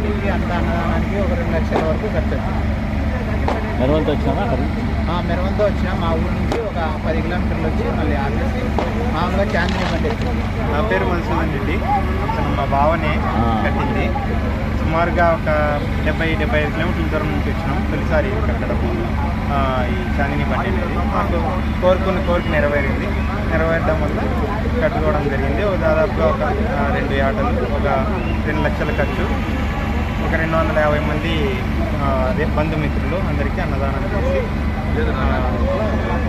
ఇంటింటికి అంత అన్నదానానికి ఒక 2 లక్షల వరకు ఖర్చు వచ్చింది. మెరవంతో వచ్చినామా? మెరవంతో వచ్చినాం. మా ఊరు నుంచి ఒక 10 కిలోమీటర్లు వచ్చి మళ్ళీ ఆపేసి మామూలుగా చాందిని బండి ఎక్కింది. నా పేరు మధుసూదన్ రెడ్డి. అతను మా బావనే కట్టింది. సుమారుగా ఒక 70-75 కిలోమీటర్ల దూరం నుంచి వచ్చినాం. తొలిసారి కట్టడం ఈ చాందిని బండి అనేది మాకు కోరిక నెరవేరడం వల్ల కట్టుకోవడం జరిగింది. దాదాపుగా ఒక 2 యాటలు, ఒక 2 లక్షల ఖర్చు, ఒక 250 మంది బంధుమిత్రులు అందరికీ అన్నదానం చేసి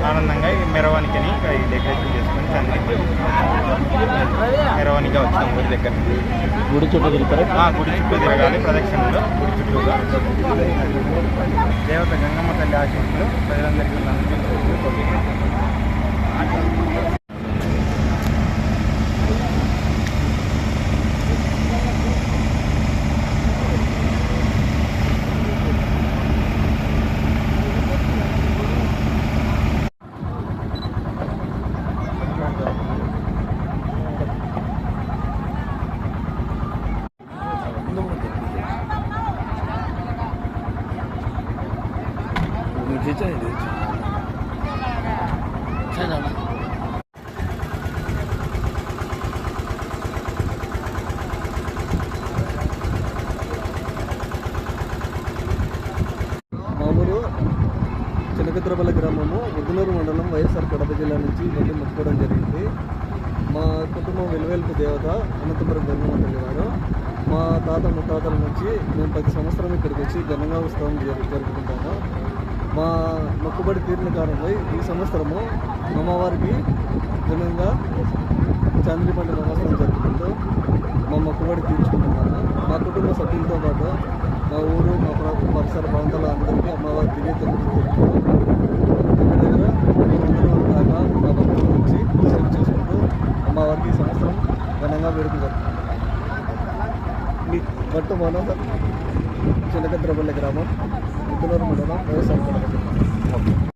ఆనందంగా మెరవానికి డెకరేషన్ చేసుకొని చాందిని మెరవానిగా వచ్చాం ఊరి దగ్గర. గుడి చుట్టూ తిరుగుతారా? గుడి చుట్టూ తిరగాలి. ప్రదక్షిణలో గుడి చుట్టూగా దేవత గంగమ్మ తల్లి ఆశీస్సులు ప్రజలందరికీ మామూలు చిన్నకత్రపల్లి గ్రామము ముద్దునూరు మండలం వైఎస్ఆర్ కడప జిల్లా నుంచి ఇవన్నీ మొక్కుకోవడం జరిగింది. మా కుటుంబం వెలువెలుపు దేవత అనంతపురం గంగమ్మ తల్లి వారు. మా తాత ముత్తాతల నుంచి మేము 10 సంవత్సరం ఇక్కడికి వచ్చి ఘనంగా ఉత్సవం జరుపుకుంటాము. మా మొక్కుబడి తీరిన కారణమై ఈ సంవత్సరము అమ్మవారికి ఘనంగా చాందిని పండుగ మహోత్సవం జరుపుకుంటూ మా మొక్కుబడి తీర్చుకుంటున్నాము. మా కుటుంబ సభ్యులతో పాటు మా ఊరు, మా పరిసర ప్రాంతాల అందరికీ అమ్మవారి దివ్య దగ్గర మేమందరం దాకా మా భక్తుల నుంచి సేవ చేసుకుంటూ అమ్మవారికి ఈ సంవత్సరం ఘనంగా వేడుక జరుపుకుంటాం. బట్టు మనోహర్, చిన్నకత్రపల్లి గ్రామం, ముద్దునూరు మండలం, వైఎస్ఆర్ కడప జిల్లా.